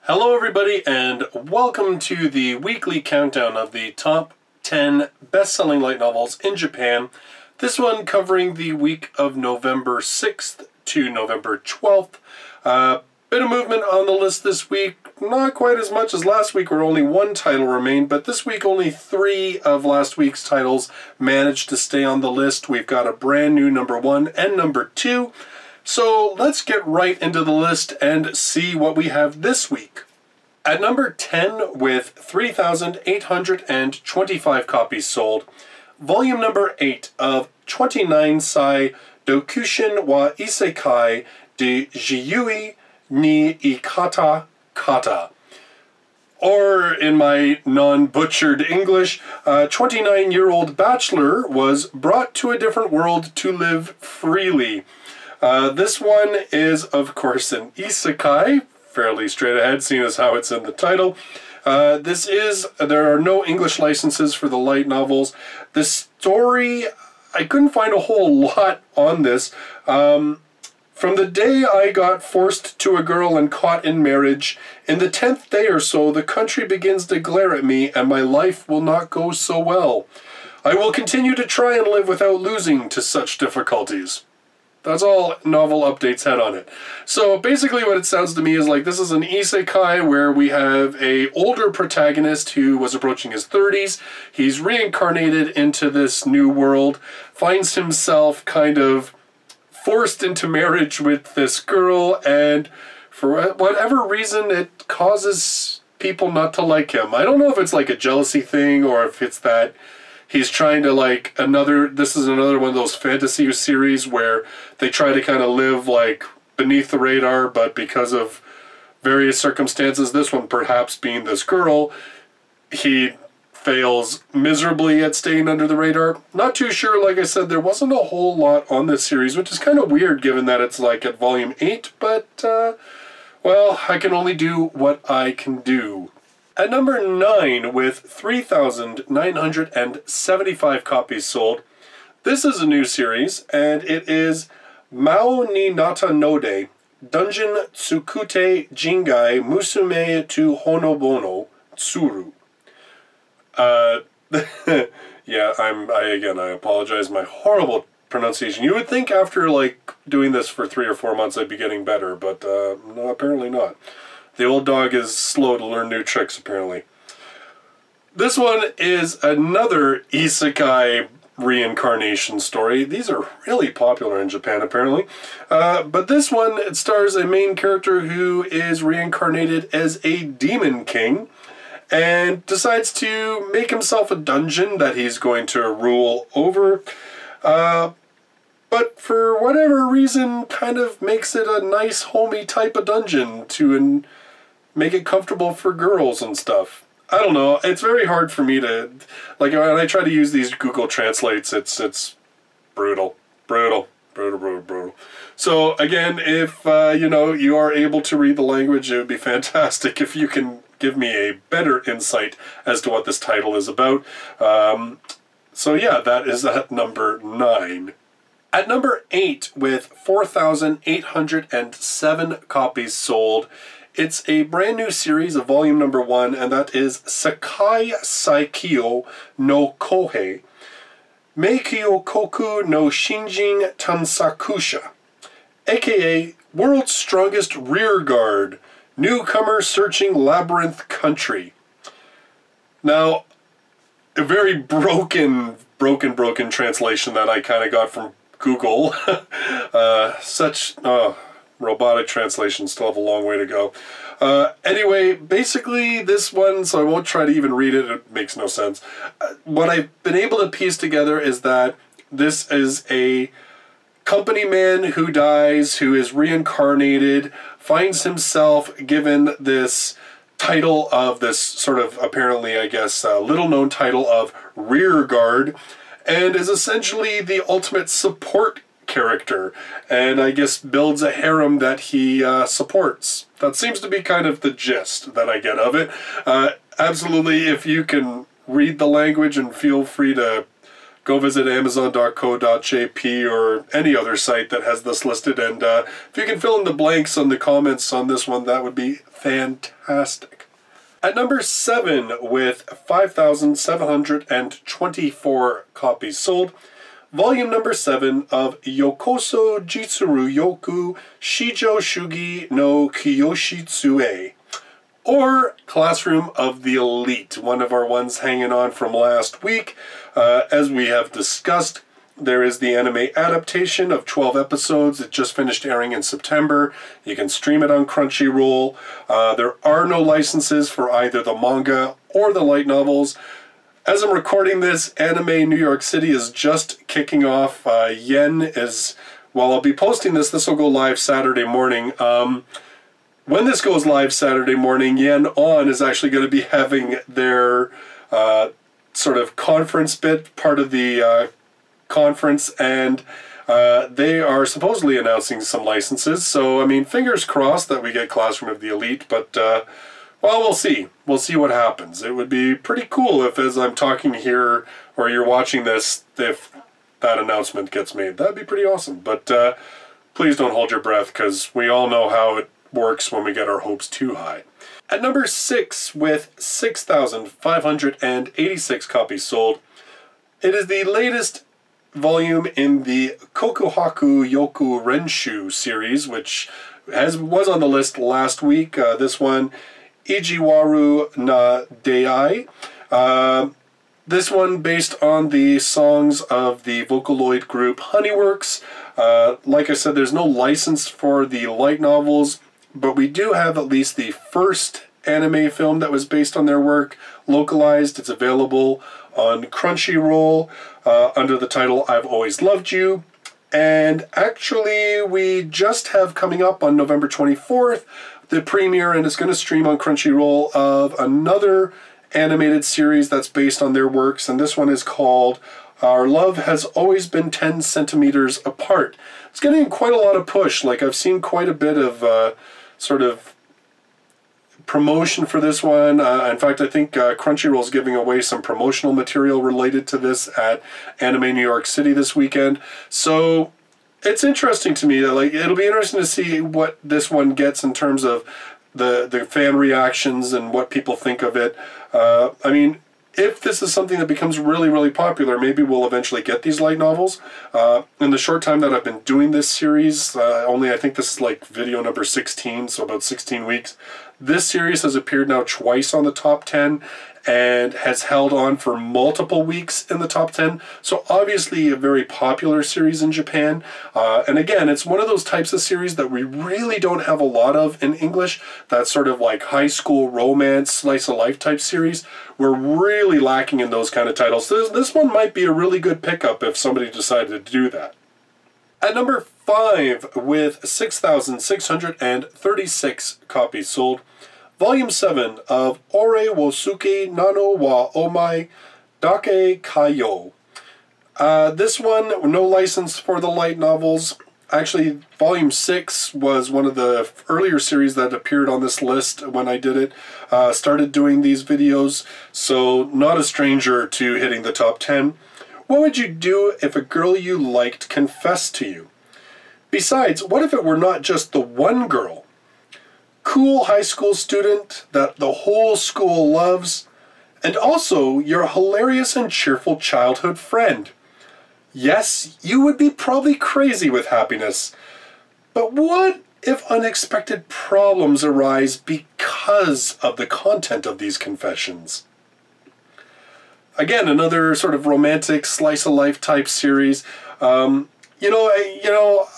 Hello everybody and welcome to the weekly countdown of the top 10 best-selling light novels in Japan. This one covering the week of November 6th to November 12th. Bit of movement on the list this week, not quite as much as last week where only one title remained, but this week only 3 of last week's titles managed to stay on the list. We've got a brand new number 1 and number 2. So let's get right into the list and see what we have this week. At number 10, with 3,825 copies sold, volume number 8 of 29 Sai Dokushin wa Isekai de Jiyuu ni Ikita katta. Or, in my non-butchered English, 29-year-old Bachelor was brought to a different world to live freely. This one is, of course, an Isekai, fairly straight ahead, seeing as how it's in the title. There are no English licenses for the light novels. The story, I couldn't find a whole lot on this. From the day I got forced to a girl and caught in marriage, in the 10th day or so, the country begins to glare at me and my life will not go so well. I will continue to try and live without losing to such difficulties. That's all novel updates had on it. So basically what it sounds to me is like this is an isekai where we have a older protagonist who was approaching his 30s. He's reincarnated into this new world, finds himself kind of forced into marriage with this girl, and for whatever reason it causes people not to like him. I don't know if it's like a jealousy thing or if it's that he's trying to this is another one of those fantasy series where they try to kind of live like beneath the radar, but because of various circumstances, this one perhaps being this girl, he fails miserably at staying under the radar. Not too sure, like I said, there wasn't a whole lot on this series, which is kind of weird given that it's like at volume 8, but, well, I can only do what I can do. At number 9, with 3,975 copies sold, this is a new series, and it is Maou ni Natta node, Dungeon Tsukutte Jingai Musume to Honobono, suru. Yeah, I apologize, my horrible pronunciation. You would think after, doing this for 3 or 4 months I'd be getting better, but, no, apparently not. The old dog is slow to learn new tricks, apparently. This one is another isekai reincarnation story. These are really popular in Japan, apparently. But this one, it stars a main character who is reincarnated as a demon king and decides to make himself a dungeon that he's going to rule over. But for whatever reason, kind of makes it a nice, homey type of dungeon to make it comfortable for girls and stuff. I don't know. It's very hard for me to, when I try to use these Google Translates, it's brutal. Brutal. So, again, if, you are able to read the language, it would be fantastic if you can give me a better insight as to what this title is about. So, yeah, that is at number 9. At number 8, with 4,807 copies sold, it's a brand new series of volume number 1, and that is Sekai Saikyou no Kouei, Meikyuukoku no Shinjin Tansakusha, aka World's Strongest Rearguard, Newcomer Searching Labyrinth Country. Now, a very broken translation that I kind of got from Google. Robotic translations still have a long way to go. Anyway, basically this one, so I won't try to even read it, it makes no sense. What I've been able to piece together is that this is a company man who dies, who is reincarnated, finds himself given this title of this sort of, apparently, I guess, little-known title of Rearguard, and is essentially the ultimate support character, and I guess builds a harem that he supports. That seems to be kind of the gist that I get of it. Absolutely, if you can read the language, and feel free to go visit amazon.co.jp or any other site that has this listed. And if you can fill in the blanks on the comments on this one, that would be fantastic. At number 7, with 5,724 copies sold, volume number 7 of Youkoso Jitsuryoku Shijou Shugi no Kyoushitsu, or Classroom of the Elite, one of our ones hanging on from last week. As we have discussed, there is the anime adaptation of 12 episodes. It just finished airing in September. You can stream it on Crunchyroll. There are no licenses for either the manga or the light novels. As I'm recording this, Anime New York City is just kicking off. Yen is, well, I'll be posting this. This will go live Saturday morning. When this goes live Saturday morning, Yen On is actually going to be having their sort of conference bit, part of the conference, and they are supposedly announcing some licenses. So, I mean, fingers crossed that we get Classroom of the Elite, but, well, we'll see. We'll see what happens. It would be pretty cool if, as I'm talking here, or you're watching this, if that announcement gets made. That'd be pretty awesome. But please don't hold your breath, because we all know how it works when we get our hopes too high. At number 6, with 6,586 copies sold, it is the latest volume in the Kokuhaku Yoku Renshu series, which was on the list last week. This one, Ijiwaru na Dei. This one based on the songs of the Vocaloid group Honeyworks. Like I said, there's no license for the light novels, but we do have at least the first anime film that was based on their work localized. It's available on Crunchyroll under the title I've Always Loved You. And actually, we just have coming up on November 24th the premiere, and it's going to stream on Crunchyroll, of another animated series that's based on their works. And this one is called Our Love Has Always Been 10 Centimeters Apart. It's getting quite a lot of push. Like, I've seen quite a bit of sort of promotion for this one. In fact, I think Crunchyroll is giving away some promotional material related to this at Anime New York City this weekend. So it's interesting to me that, like, it'll be interesting to see what this one gets in terms of the fan reactions and what people think of it. I mean, if this is something that becomes really, really popular, maybe we'll eventually get these light novels. In the short time that I've been doing this series, I think this is like video number 16, so about 16 weeks, this series has appeared now twice on the top 10 and has held on for multiple weeks in the top 10. So obviously a very popular series in Japan. And again, it's one of those types of series that we really don't have a lot of in English. That sort of like high school romance, slice of life type series. We're really lacking in those kind of titles. So this one might be a really good pickup if somebody decided to do that. At number 5, with 6,636 copies sold, Volume 7 of Ore wo Suke Nano wa Omai Dake Kayo. This one, no license for the light novels. Actually, Volume 6 was one of the earlier series that appeared on this list when I did it. Started doing these videos, so not a stranger to hitting the top 10. What would you do if a girl you liked confessed to you? Besides, what if it were not just the one girl? Cool high school student that the whole school loves, and also your hilarious and cheerful childhood friend. Yes, you would be probably crazy with happiness, but what if unexpected problems arise because of the content of these confessions? Again, another sort of romantic slice of life type series.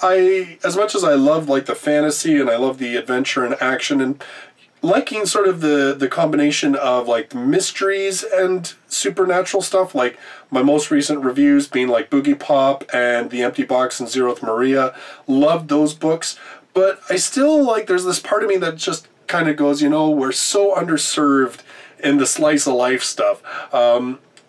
I as much as I love like the fantasy and I love the adventure and action and liking sort of the combination of like mysteries and supernatural stuff, like my most recent reviews being like Boogie Pop and The Empty Box and Zeroth Maria, loved those books, but I still like, there's this part of me that just kind of goes, we're so underserved in the slice of life stuff.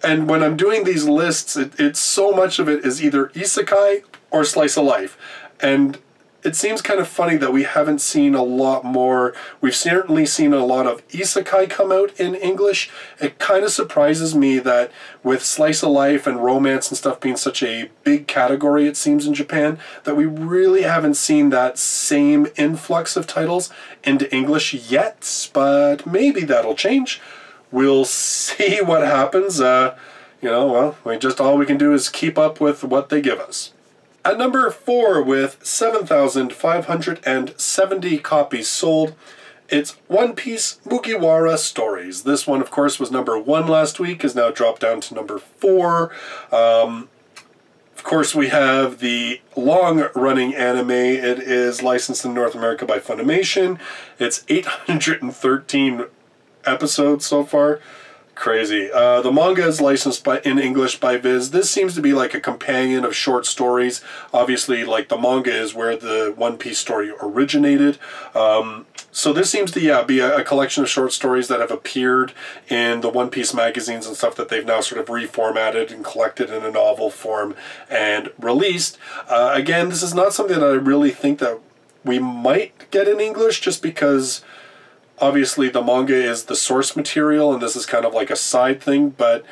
And when I'm doing these lists, it's so much of it is either isekai or slice of life. And it seems kind of funny that we haven't seen a lot more. We've certainly seen a lot of isekai come out in English. It kind of surprises me that with slice of life and romance and stuff being such a big category, it seems, in Japan, that we really haven't seen that same influx of titles into English yet, but maybe that'll change. We'll see what happens. Well, all we can do is keep up with what they give us. At number 4, with 7,570 copies sold, it's One Piece Mugiwara Stories. This one, of course, was number 1 last week, is now dropped down to number 4. Of course, we have the long-running anime. It is licensed in North America by Funimation. It's 813 episodes so far. Crazy. The manga is licensed in English by Viz. This seems to be like a companion of short stories. Obviously, like, the manga is where the One Piece story originated. So this seems to, be a collection of short stories that have appeared in the One Piece magazines and stuff that they've now sort of reformatted and collected in a novel form and released. Again, this is not something that I really think that we might get in English, just because obviously the manga is the source material and this is kind of like a side thing, but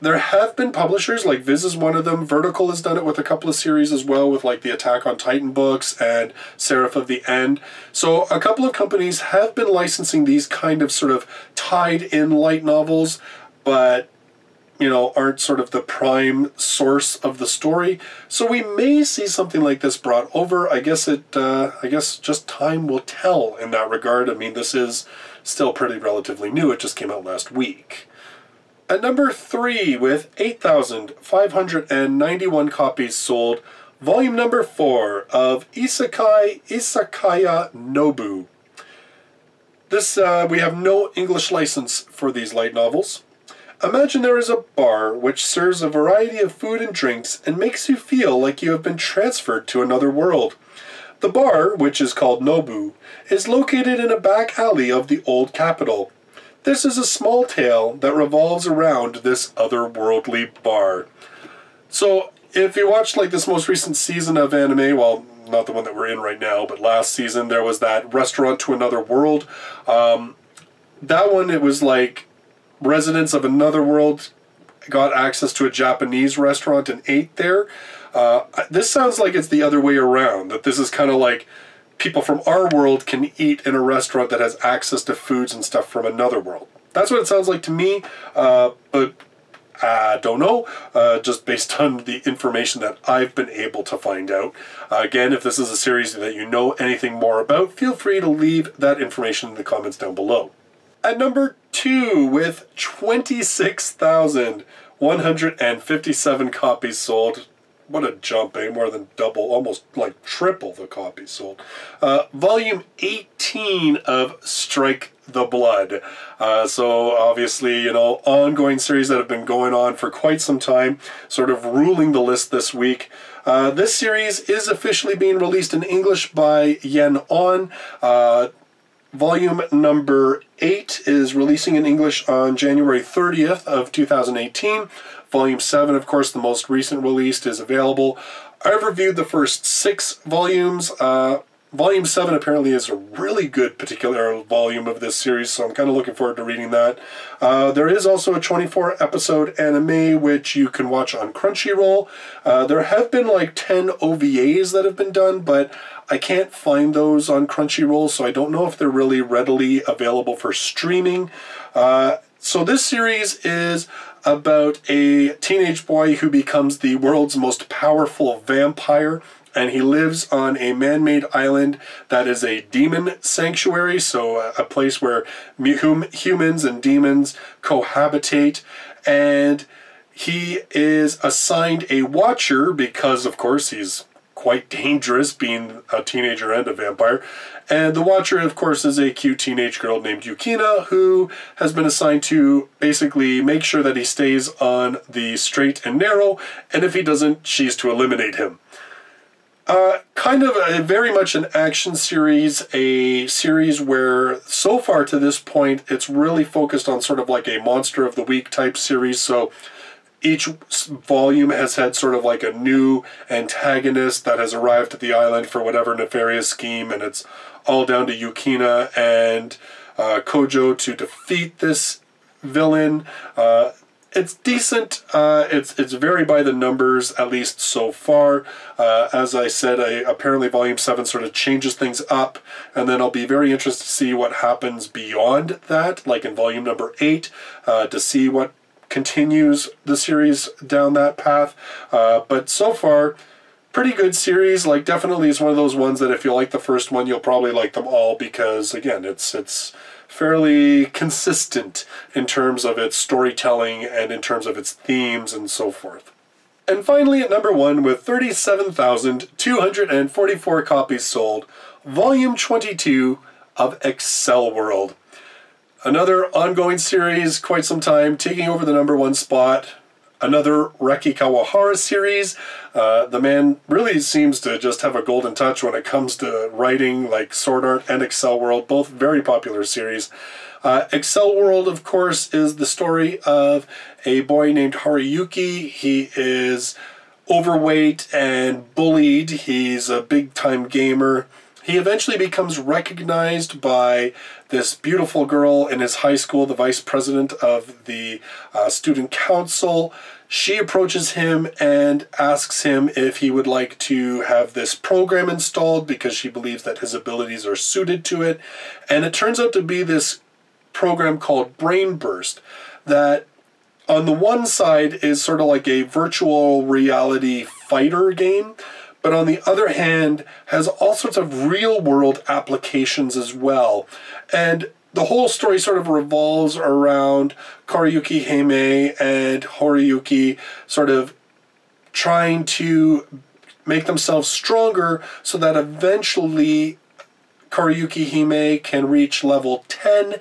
there have been publishers, like Viz is one of them. Vertical has done it with a couple of series as well, with like the Attack on Titan books and Seraph of the End. So a couple of companies have been licensing these kind of sort of tied-in light novels, but aren't sort of the prime source of the story. So we may see something like this brought over. I guess just time will tell in that regard. I mean, this is still pretty relatively new. It just came out last week. At number 3, with 8,591 copies sold, volume number 4 of Isekai Izakaya Nobu. This, we have no English license for these light novels. Imagine there is a bar which serves a variety of food and drinks and makes you feel like you have been transferred to another world. The bar, which is called Nobu, is located in a back alley of the old capital. This is a small tale that revolves around this otherworldly bar. So, if you watched like this most recent season of anime, well, not the one that we're in right now, but last season there was that Restaurant to Another World. That one, it was like residents of another world got access to a Japanese restaurant and ate there. This sounds like it's the other way around, that this is kind of like people from our world can eat in a restaurant that has access to foods and stuff from another world. That's what it sounds like to me, but I don't know, just based on the information that I've been able to find out. Again, if this is a series that you know anything more about, feel free to leave that information in the comments down below. At number 2, with 26,157 copies sold. What a jump, eh? More than double, almost like triple the copies sold. Volume 18 of Strike the Blood. So obviously, ongoing series that have been going on for quite some time, sort of ruling the list this week. This series is officially being released in English by Yen On. Volume number 8 is releasing in English on January 30th of 2018. Volume 7, of course, the most recent release, is available. I've reviewed the first 6 volumes. Volume 7 apparently is a really good particular volume of this series, so I'm kind of looking forward to reading that. There is also a 24-episode anime, which you can watch on Crunchyroll. There have been like 10 OVAs that have been done, but I can't find those on Crunchyroll, so I don't know if they're really readily available for streaming. So this series is about a teenage boy who becomes the world's most powerful vampire, and he lives on a man-made island that is a demon sanctuary, so a place where humans and demons cohabitate, and he is assigned a watcher because, of course, he's quite dangerous being a teenager and a vampire. And the watcher, of course, is a cute teenage girl named Yukina, who has been assigned to basically make sure that he stays on the straight and narrow, and if he doesn't, she's to eliminate him. Kind of very much an action series, a series where so far to this point it's really focused on sort of like a Monster of the Week type series, so Each volume has had sort of like a new antagonist that has arrived at the island for whatever nefarious scheme, and it's all down to Yukina and Kojo to defeat this villain. It's decent. It's very by the numbers, at least so far. As I said, apparently Volume 7 sort of changes things up, and then I'll be very interested to see what happens beyond that, like in Volume number 8, to see what continues the series down that path. But so far, pretty good series. Like, definitely is one of those ones that if you like the first one, you'll probably like them all, because again, it's fairly consistent in terms of its storytelling and in terms of its themes and so forth. And finally, at number 1, with 37,244 copies sold, Volume 22 of Excel World. Another ongoing series, quite some time, taking over the number 1 spot. Another Reki Kawahara series. The man really seems to just have a golden touch when it comes to writing, like Sword Art and Excel World, both very popular series. Excel World, of course, is the story of a boy named Haruyuki. He is overweight and bullied. He's a big-time gamer. He eventually becomes recognized by this beautiful girl in his high school, the vice president of the student council. She approaches him and asks him if he would like to have this program installed because she believes that his abilities are suited to it. And it turns out to be this program called Brain Burst that on the one side is sort of like a virtual reality fighter game, but on the other hand has all sorts of real-world applications as well. And the whole story sort of revolves around Karuyuki Heimei and Horiyuki sort of trying to make themselves stronger so that eventually Karuyuki Heimei can reach level 10.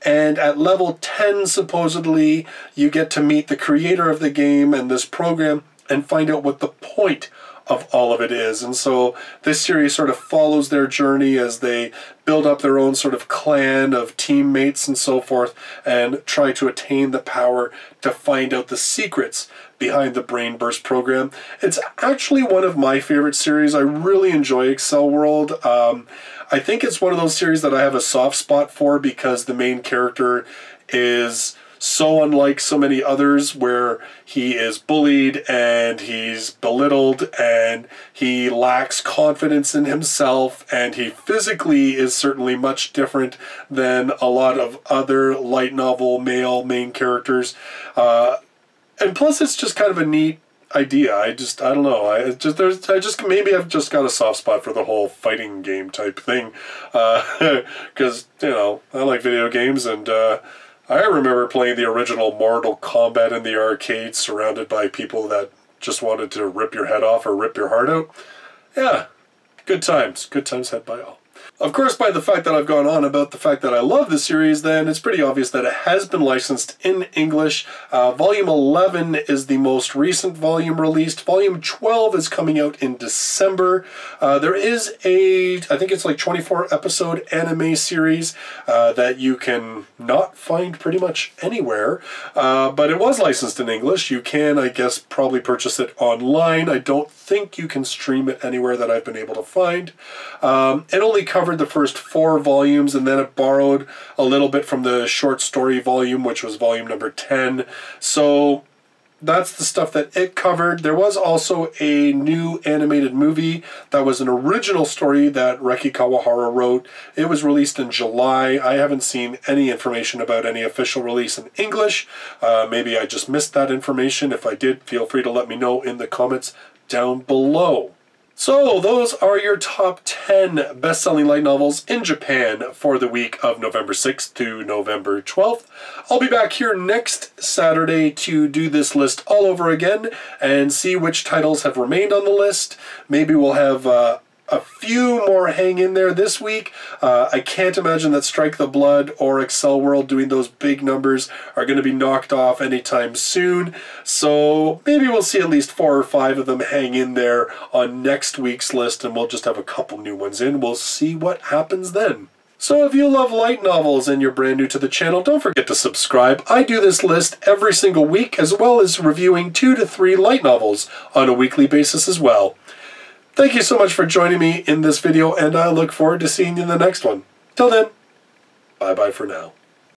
And at level 10, supposedly, you get to meet the creator of the game and this program and find out what the point of all of it is. And so this series sort of follows their journey as they build up their own sort of clan of teammates and so forth and try to attain the power to find out the secrets behind the Brain Burst program. It's actually one of my favorite series. I really enjoy Excel World. I think it's one of those series that I have a soft spot for because the main character is so unlike so many others where he is bullied and he's belittled and he lacks confidence in himself, and he physically is certainly much different than a lot of other light novel male main characters. And plus it's just kind of a neat idea. I don't know. Maybe I've just got a soft spot for the whole fighting game type thing. Because, I like video games, and I remember playing the original Mortal Kombat in the arcade surrounded by people that just wanted to rip your head off or rip your heart out. Yeah, good times. Good times had by all. Of course, by the fact that I've gone on about the fact that I love the series, then it's pretty obvious that it has been licensed in English. Volume 11 is the most recent volume released. Volume 12 is coming out in December. There is I think it's like 24 episode anime series that you can not find pretty much anywhere. But it was licensed in English. You can, I guess, probably purchase it online. I don't think you can stream it anywhere that I've been able to find. It only covered the first 4 volumes, and then it borrowed a little bit from the short story volume, which was volume number 10. So that's the stuff that it covered. There was also a new animated movie that was an original story that Reki Kawahara wrote. It was released in July. I haven't seen any information about any official release in English. Maybe I just missed that information. If I did, feel free to let me know in the comments down below. So, those are your top 10 best-selling light novels in Japan for the week of November 6th to November 12th. I'll be back here next Saturday to do this list all over again and see which titles have remained on the list. Maybe we'll have a few more hang in there this week. I can't imagine that Strike the Blood or Excel World doing those big numbers are going to be knocked off anytime soon. So maybe we'll see at least 4 or 5 of them hang in there on next week's list, and we'll just have a couple new ones in. We'll see what happens then. So if you love light novels and you're brand new to the channel, don't forget to subscribe. I do this list every single week, as well as reviewing 2 to 3 light novels on a weekly basis as well. Thank you so much for joining me in this video, and I look forward to seeing you in the next one. Till then, bye-bye for now.